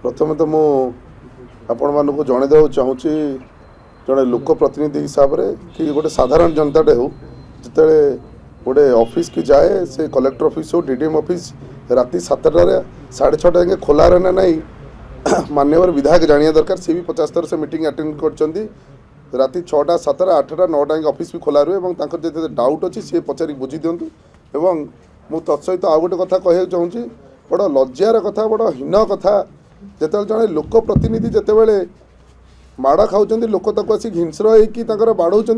प्रथम तो मु आपण मानक जनईदेव चाहूँगी जड़े लोक प्रतिनिधि हिसाब से कि गोटे साधारण जनताटे हो जिते गोटे ऑफिस की जाए से कलेक्टर ऑफिस हो डीडीएम ऑफिस राति 7टार 6:30 जाए खोला रहे ना नहीं माननीय विधायक जानिया दरकार सी भी 50 थर से मीटिंग अटेंड कर राति 6टा 7टा 8टा 9टा ऑफिस भी खोला रुहे और डाउट अच्छी सी पचारि बुझी दिंतु एवं मु तत्सहित आउ गोटे कथा कह चाहूँगी बड़ लज्जार कथा बड़ हीन कथा जिते जड़े लोक प्रतिनिधि जितेबले माड़ खाऊँ लोक ताक आसिक हिंस्र होकर बाड़ौं से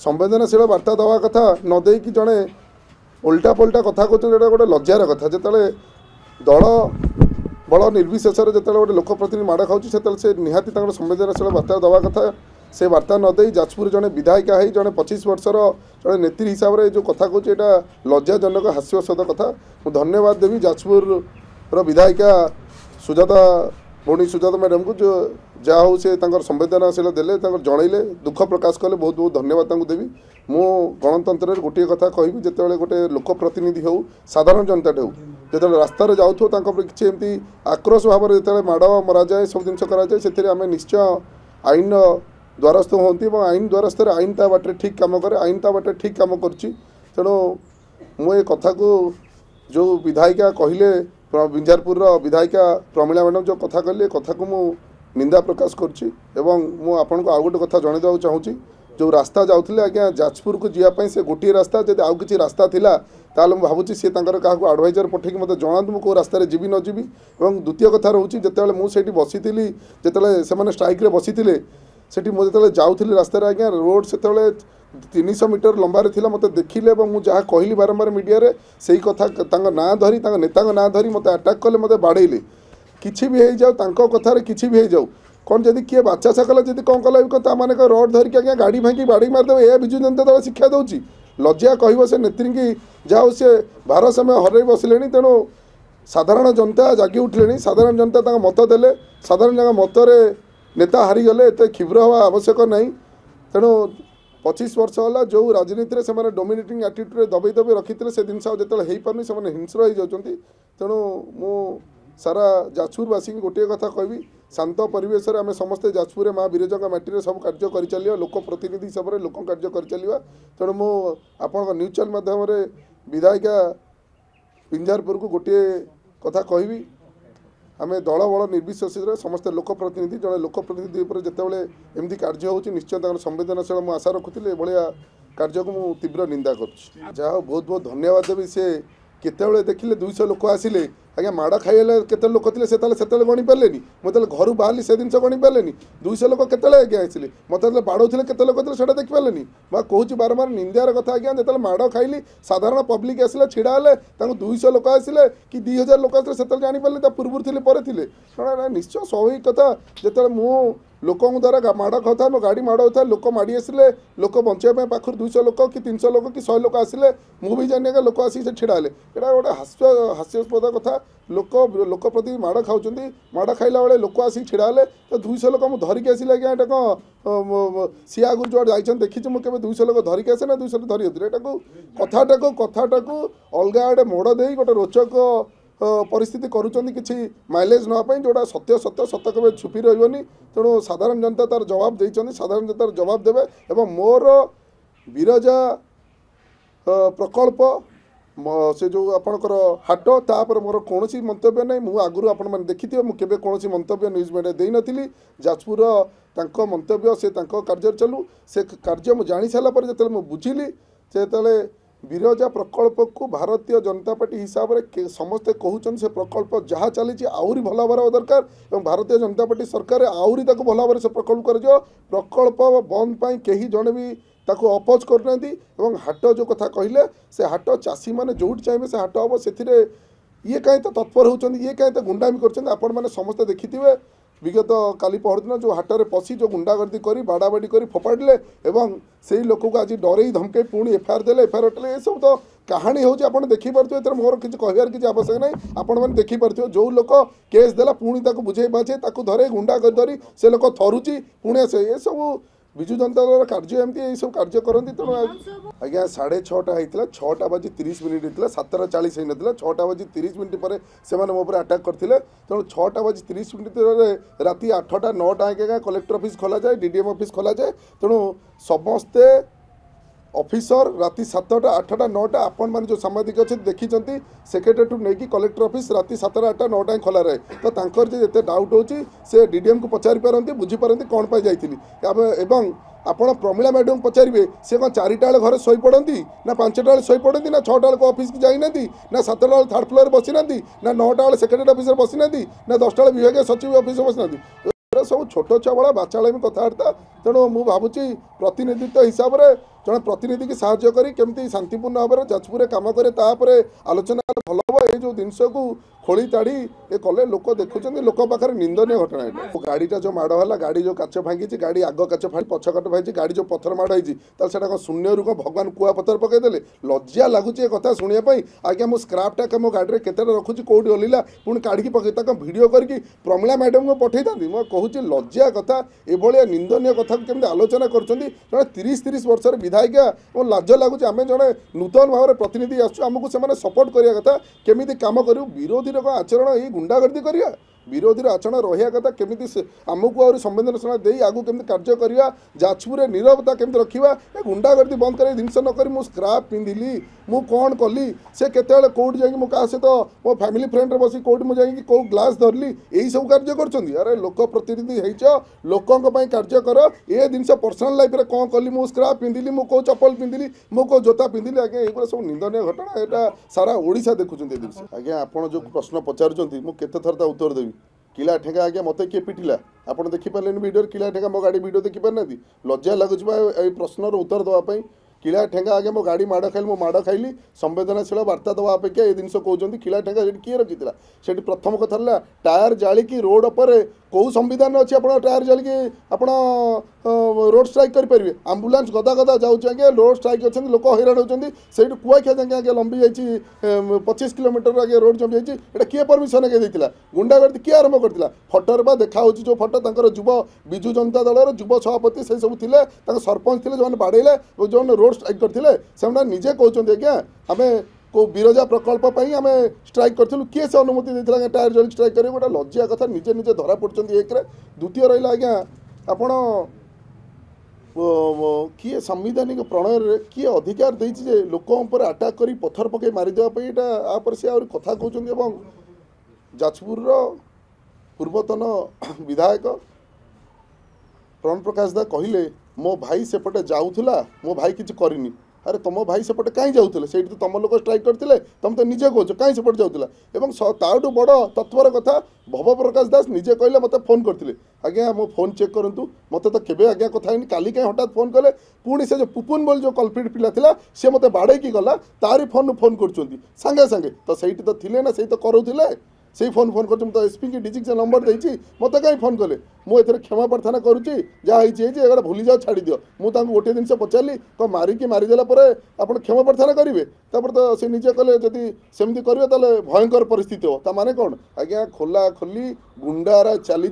संवेदनशील वार्ता दवा कथा नदे कि जड़े उल्टा पल्टा कथा कहते गोटे लज्जार कथा जिते दल बल निर्विशेष जिते गोटे लोक प्रतिनिधि माड़ खाऊँ से निहाती संवेदनशील वार्ता दवा कथा से वार्ता नदे जाजपुर जड़े विधायिका है जड़े 25 वर्षर जड़े नेत्री हिसाब से जो कथा कहूँ यहाँ लज्जाजनक हास्यस्पद कथा मुझे धन्यवाद देवी जाजपुर विधायिका सुजाता भौणी सुजाता मैडम को जो जहाँ हो से संवेदनशील देले जनइले दुख प्रकाश कले बहुत बहुत धन्यवाद देवी मु गणतंत्र गोटे कथा कहि जिते गोटे लोक प्रतिनिधि हो साधारण जनताटे हो जो रास्तार जाऊ किसी एमती आक्रोश भाव में जो माड़ मरा जाए सब जिन कराए से आम निश्चय आईन द्वारस्थ होती आईन द्वारस्थ आईन ता बाटे ठीक काम करे आईन ता बाटे ठीक काम करुँच तेणु मुझे कथा को जो विधायिका कहले बिंजारपुर विधायिका प्रमिला मैडम जो कथा कहले कथा को मु निंदा प्रकाश करुँच आपन को आउ गोटे कथा जनईदेव चाहूँगी जो रास्ता जाऊे आज्ञा जाजपुर को जीवाई से गोटे रास्ता जब आउ कि रास्ता थिला ताल मुझे भावुँ सी क्या आडभाइजर पठेक मत जनातु मुझे रास्तार जीवी न जीवी और द्वितीय कथा रोचे जिते मुझे बसी जिते से स्ट्राइक बसी सेठी मुझे जाऊली रास्तार आज्ञा रोड से 300 मीटर लंबारे थिला मते देखिले मुझे जहाँ कहली बारंबार मीडिया रे सही कथा ना धरी नेता ना धरी मते अटैक कले मते बाड़ेले किछि भी हो जाओ कथार किछि भी हो जाओ कौन जदि किए बाचा साकला जदि कौन कला माने रड धरिक आज्ञा गाड़ी भांगी बाड़ी मारिदेव यह विजु जनता दल शिक्षा दूसरी लज्जा कह से नेत्री की जाओ से भार समय हर बसिले तेणु साधारण जनता जागी उठिले साधारण जनता मत देले साधारण जन मतरे नेता हारीगले एत क्षिब्र हवा आवश्यक नहीं तेणु 25 वर्ष है जो राजनीति से डोमिनेटिंग एटीट्यूड दबे दबे रखी से जिन जो हो पार्नि से हिंस्र हो जाती तेणु मु सारा जाजपुरवासी गोटे कथा कहबी शांत परिवेश आम समस्ते जाजपुर माँ विरजा माटी सब कार्य कर चलिए लोक प्रतिनिधि हिसाब से लोक कार्य कर चलिए तेणु मु आपण न्यूज चैनल माध्यम विधायिका बिंजारपुर को गोटे कथा कहबी आम दल बल निर्विशेष समस्त लोक प्रतिनिधि जड़े लोक प्रतिनिधि जितेबाला एमती कार्य हो निश्चय संवेदनशील मुझे आशा रखुली भाया कार्य को मुझे तीव्र निंदा कर जहाँ बहुत बहुत धन्यवाद देवी से केतबले देखिले 200 लोक आसिले आज्ञा माड़ खाइले केते लोक थे से गणी पारे मतलब घर बाहर से जिन गणी पारे 200 लोक केतले आज्ञा आसिले मतलब बाड़ौले केते लोक थे से देखिपारे मैं कहूँ बारंबार निंदार कथा आज्ञा जो माड़ खाइली साधारण पब्लिक आसिले छिड़ा हेले 200 लोक आसिले कि 2000 लोक आते से जानीपारे पूर्व थे पर थे निश्चय स्वाभाविक कथा जो मु लोक द्वारा माड़ खाऊा मो गाड़ी माड़ होता लोक माड़ी आसिले लोक बचाई पाखर 200 लोक कि 300 लोक कि 100 लोक आसिले मु भी जानी लोक आसिक से छिड़ा हेले यहाँ गोटे हास्यास्पद कथा लोक प्रति माड़ खाऊँ माड़ खाइला बेले लोक आसिक छिड़ा हेले तो 200 लोक मुझे धरिकी आसिले आज्ञा यहाँ कौन सी आगुरी जो जाइए देखी मुझे 200 लोक धरिकी आसे ना 200 धरी कथाटा को अलग आड़े मोड़ दे गोटे रोचक परिस्थिति करुँच कि माइलेज नापी जोड़ा सत्य सत्य सत्य कभी छुपी रही तेणु साधारण जनता तार जवाब देते साधारण जनता जवाब देवे एवं मोर विरजा प्रकल्प से जो आपणकर हाट तापर मोर कौन मंतव्य नहीं मुझे आगुरी आपण मैंने देखी थे मुझे कौन मंतव्य न्यूज मीडिया दे नी जाजपुर मंतव्य से कार्य चलू से कार्य मुझे जानी सारापर जो मुझे बुझिली से विरजा प्रकल्प को भारतीय जनता पार्टी हिसाब से समस्ते कहते से प्रकल्प जहाँ चली आहरी भल भाव दरकार और भारतीय जनता पार्टी सरकार आहरी भल भाव से प्रकल्प कर प्रकल्प बंद पाई कहीं जड़े भी ताको अपोज करना हाट जो कथा कहले से हाट चाषी मैंने जोट चाहिए से हाट हम से ये कहीं तो तत्पर होती ये कहीं तो गुंडामी कर आपण मैंने समस्ते देखिथे विगत काली पहरदिन जो हाटर पशि जो गुंडागर्दी कर बाड़ाबाड़ी कर फोपाड़े एवं से लोक को आज डरे धमके पुणी एफआईआर देले एफआईआर हटेले ये सब तो कहानी होची आपण देखि पारथि एतर मोर किछ कहबार किछ आवश्यक नहीं आपण माने देखि पारथि जो लोक केस देला पुणी ताको बुझे बाजे ताको धरे गुंडा कर धरी से लोक थरुची पुणी से ये सब विजु जनता दल कार्य एमती यही सब कार्य करती तेणु आज्ञा 6:30 होता 6:30 होता 7:40 होता 6:30 पर से मो अटाक करते तेणु 6:30 राति 8टा 9टा आगे कलेक्टर ऑफिस खोल जाए डीडीएम ऑफिस खोल जाए तेणु समस्ते ऑफिसर राति 7टा 8टा 9टा आपण मैंने जो सांबादिक अच्छे देखी सेक्रेटरी नहीं कि कलेक्टर ऑफिस राति 7टा 8टा 9टा खोला रहे तो तांकर जे डाउट होची से डीडीएम को पचारि पारती बुझीपारती कौन पाई जाइली एवं आपण प्रमिला मैडम पचारे सी कौन 4टा बेले घरे शोई पड़ती ना 5टा बेले शोई पड़ती ना 6टा बेले ऑफिस की जाना ना 7टा बेले थर्ड फ्लोर बसी ना ना 9टा बेले सेक्रेटरी ऑफिस बसी ना ना 10टा बेले विभाग सचिव ऑफिस बसी ना सब छोट छुआ बड़ा बाचालामी कथबार्ता तेणु मुझे भावुची प्रतिनिधित्व हिसाब से जड़े प्रतिनिधि की साहाय्य करी केमती शांतिपूर्ण भाव में जाजपुर काम करे आलोचना भल हम ये जो जिनस को खोली ताड़ी ये कले लोक देखुं लोक पाखे निंदनीय घटना है गाड़ीटा जो माड़ है गाड़ी जो काच भांगी गाड़ी आग काच भाई पछ काट भाई गाड़ी जो पथर माड़ होती कौन शून्य रू भगवान कुआ पथर पकईदे लज्जा लगुच ये कथा शुणापी आज्ञा मुझ स्क्रापटा मो गाड़ी में केते रखुची कौटी ओल्ला पुणी काढ़ी पकई भिड करके प्रमिला मैडम को पठे था मुझे कहूँ लज्जा कथा ये निंदनीय कथा केमती आलोचना कर 30 वर्षर विधायिका और लाज लगुच आम जड़े नूतन भाव में प्रतिनिधि आसमको से सपोर्ट करवा कथा केमी कम करूँ विरोधी आचरण ये गुंडागर्दी करिया विरोधी आचरण रहा कथा केमी आमको आ संवेदनशीलता दे आगू केमी कार्य करवा जाजपुर नीरवता केमी रखा गुंडागर्दी बंद कर जिन नक मुझ स्क्राप पिंधिली मु कौन कली से केत कौटी जाकि क्या सहित मो फैमिली फ्रेंड बस कौटी मुझे कौ ग्लास धरली यही सब कार्य कर अरे लोक प्रतिनिधि लोकों कार्य कर ये जिन पर्सनाल लाइफ में कौन कली मु स्क्राप पिंधिली मु कौ चप्पल पिंधिली मु कौ जोता पिंधिली आज्ञा ये सब निंदनीय घटना यहाँ सारा ओडिशा देखुं आज्ञा आप जो प्रश्न पचारुंट मुझे केते उत्तर देवी किला ठेगा आज्ञा मत किए पिटिला आप देखिपारे वीडियो किला ठेगा मो गाड़ी वीडियो देखी पारना लज्जा लगुच प्रश्नर उत्तर देवाई किला ठेगा आगे मो गाड़ी माड़ खाइली मो माड़ खाइली संवेदनशील वार्ता देवा अपेक्षा ये जिन कहते किला ठेगा किए रखी से प्रथम कथा टायर जालिकी रोड पर कौ संविधान अच्छी आप टायर जालिकी आप रोड स्ट्राइक करेंगे आंबुलांस गदा गदा जाऊँगे रोड स्ट्राइक अच्छे लोक हैरान होती से कुआखिया जाए आगे लंबी जाइए 25 किलोमीटर आगे रोड जमी जाइए किए परमिशन आगे देता गुंडागर्दी किए आरंभ करता फटोर बा देखा जो फटो तर युव विजु जनता दलर युव सभापति से सब थे सरपंच थे जो बाड़े जो रोड स्ट्राइक करते से निजे कहते आज्ञा आम को बिरजा प्रकल्प आम स्ट्राइक करूँ किए से अनुमति देता टायर जल स्ट्राइक कर गोटे लज्जा कथा निजे निजे धरा पड़ते एक द्वितीय रहा आज्ञा आपण किए संविधानिक प्रणय किए अधिकार देजे लोकों पर अटाक कर पथर पकई मारिदेवाई यहाँ से आ कथा कहते जाजपुर पूर्वतन विधायक प्रण प्रकाश दा कहले मो भाई सेपटे जाऊला मो भाई किसी करनी अरे तुम भाई सेपटे कहीं जाऊले से तो तुम लोग स्ट्राइक करते तुम तो निजे कहो कहीं सेपटे जाऊला ताठू बड़ तत्वर कथा भव प्रकाश दास निजे कहले मत फोन करते आज्ञा मो फोन चेक करूँ मत तो केवे आज्ञा कथा है काली कहीं हठात फोन कले पुणी से जो पुपुन बोल जो कल्प्रिट पिला थिला से मत बाड़े गला तारी फोन कर सांगे सांगे तो सही तो थिले ना सही तो करूले से फोन फोन कर तो एसपी की डीजी से नंबर देती मत कहीं फोन कले मुझे क्षमा प्रार्थना करुच्ची जहाँ भूली जाओ छाड़ दियो मुझे गोटे जिन पचारि कौन मारिकी मारिदेला आप क्षमा प्रार्थना करेंगे तापर तो सी निजे कले जदि सेमती करेंगे ताले भयंकर परिस्थिति हो माने कौन आज्ञा खोला खोली गुंडारा चली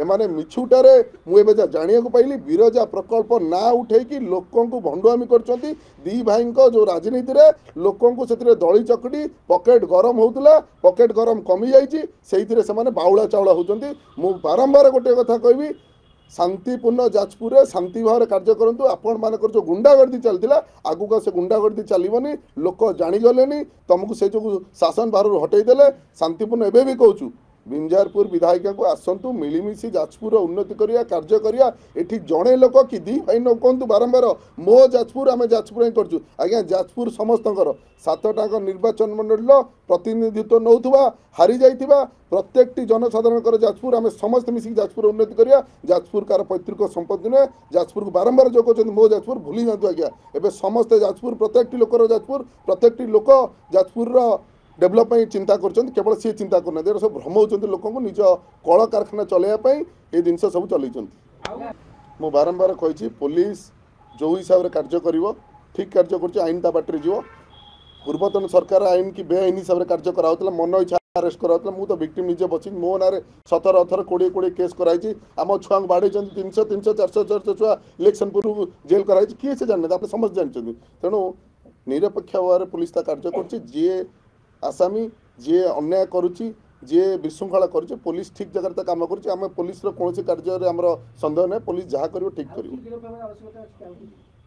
एमाने मिछुटारे मुझे जाना पाइली बिरजा प्रकल्प ना उठेकी लोकों को भंडुआमी कर दी भाई जो राजनीति रे लोकों को से दली चकड़ी पकेट गरम होता पकेट गरम कमी जाइए बाउला चाउला होती मु बारंबार गोटे कथा कहबी शांतिपूर्ण जाजपुर शांति भाव कार्य करूँ आपण मानकर जो गुंडागर्दी चलता आगू से गुंडागर्दी चलनी लोक जाणीगले तुमको से जो शासन बाहर हटईदे शांतिपूर्ण एवं भी कहूँ बिंजारपुर विधायिका को आसतु मिलमिशी जाजपुर उन्नति करिया कार्य करिया एठी जड़े लोक कि दी भाई न कहतु बारंबार मो जाजपुर आम जाजपुर ही करछु आज्ञा जाजपुर समस्तंकर 7टाक निर्वाचन मंडल प्रतिनिधित्व नौथुवा हारी जाइथिबा प्रत्येक जनसाधारण जाजपुर आम समस्त मिसिक जाजपुर उन्नति करिया जाजपुर कार पैतृक संपत्ति नुहे जाजपुर को बारंबार जो कहते मो जाजपुर भूली जातु आज्ञा एबे समस्त जाजपुर प्रत्येक लोकर जाजपुर प्रत्येक लोक जाजपुर डेभलप चिंता केवल सी चिंता करना सब भ्रम होती लोक निज कल कारखाना चलैया ये जिन सब चल मु बारंबार कही पुलिस जो हिसाब से कार्य कर ठीक कार्य कर आईन ता बाटर जीव पूर्वतन सरकार आईन की बेआईन हिसाब से कार्य करा मन इच्छा अरेस्ट करा मु तो विक्टिम निजे बची मो ना 17 20 20 केस कराई आम छुआ बाड़े 300 300 400 400 छुआ इलेक्शन पूर्व जेल कराई किए से जाने आप समस्त जानते तेणु निरपेक्ष भाव पुलिस कार्य कर आसामी जी अन्याय करुच्ची जी विशृंखला कर पुलिस ठीक जगह काम कर पुलिस कौन कार्य आम सन्देह ना पुलिस जहाँ कर ठीक कर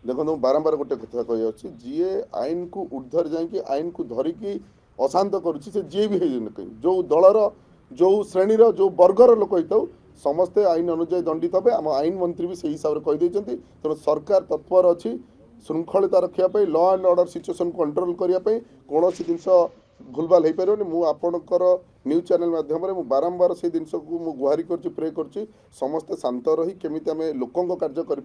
देखो बारंबार गोटे कथा कही जी आईन को ऊर्धर जाकि आईन को धरिकी अशांत करुच्ची से जी भी जो दलर जो श्रेणीर जो वर्गर लोक होता समस्ते आईन अनुजाई दंडित हे आम आईन मंत्री भी से हिसाब से कहीदे तेणु सरकार तत्पर अच्छी श्रृंखलता रखापी law and order situation control करने कौन जिनस भूलभाल हो पारे मुझे न्यूज चैनल माध्यम बारंबार से जिन को गुहारी कर प्रे कर समस्ते शांत रही केमी आम लोकों कार्य कर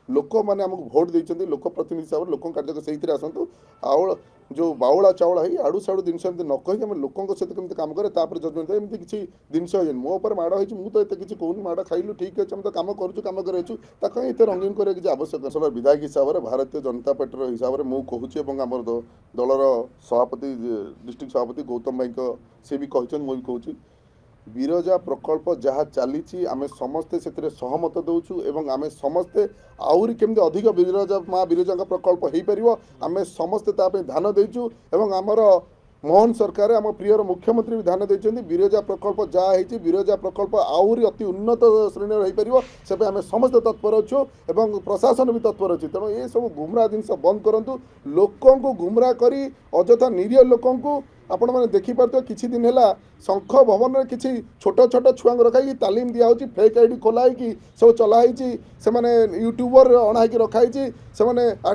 लोक मैंने आमको भोट देते लोक प्रतिनिधि हिसाब से लोक कार्य से आसतु आउ जो बाउला चाउला है आड़ू साड़ू जिन न कही आम लोकों सहित कमी काम करे जजमेंट एमती किसी जिनस हो मो पर माड़ हो मुझे तो किसी कहूनी माड़ खाइलु ठीक अच्छे तो कम करें ये रंगीन कर आवश्यक विधायक हिसाब से भारतीय जनता पार्टी हिसाब से मुझे कहूँ आम दलर सभापति डिस्ट्रिक्ट सभापति गौतम भाई से भी कहते मुझे कहूँ बिरजा प्रकल्प जहाँ चली आम समस्ते से सहमत दौचु एवं आम समस्ते आहरी केमती अधिक बिरजा माँ बिरजा प्रकल्प हो पार आम समस्ते ध्यान देचु एवं आमर मोहन सरकार आम प्रियर मुख्यमंत्री भी ध्यान देते बिरजा प्रकल्प जहाँ हो बिरजा प्रकल्प आहरी अति उन्नत श्रेणी हो पार से आम समस्त तत्पर अच्छु एवं प्रशासन भी तत्पर अच्छी तेणु ये सब गुमराह जिन बंद करूँ लोकों को गुमराह कर अजथा निरीह लोकों को आपण मैंने देखिपे किसी दिन है शंख भवन में किसी छोट छोट छुआ रखाई तालीम दिया फेक आईडी खोलाई सब चलाई से यूट्यूबर अणाई रखाई से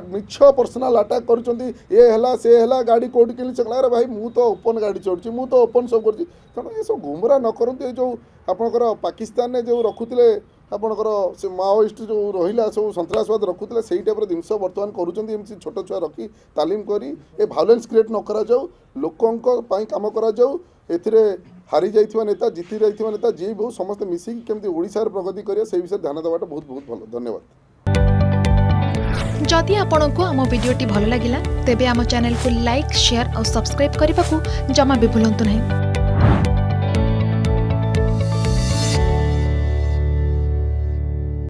मिछ पर्सनाल अटाक कर गाड़ी कौटी कि चला भाई मु तो ओपन गाड़ी चढ़ी मु तो ओपन सब कर तेणु ये सब गुमराह न करते जो आपंकर पाकिस्तान में जो रखुले आपंकर से माओइस्ट जो रहा सब सन्त्रासवाद रखुले से टाइप जिन बर्तमान करुँच छोट छुआ रखी तालीम करी ए भायोलेंस क्रिएट न करा जाऊ लोकों काम करा जाऊ एथिरे हारी जाइथिबा नेता जीति जाइथिबा नेता जी भी समस्त मिसिकी केमती ओडिशार प्रगति करिया से विषय ध्यान देवाटा बहुत बहुत भल धन्यवाद। जदि आपंक आम भिडी भल लगा तेब आम चैनल को लाइक शेयर और सब्सक्राइब करने को जमा भी भूलु नहीं।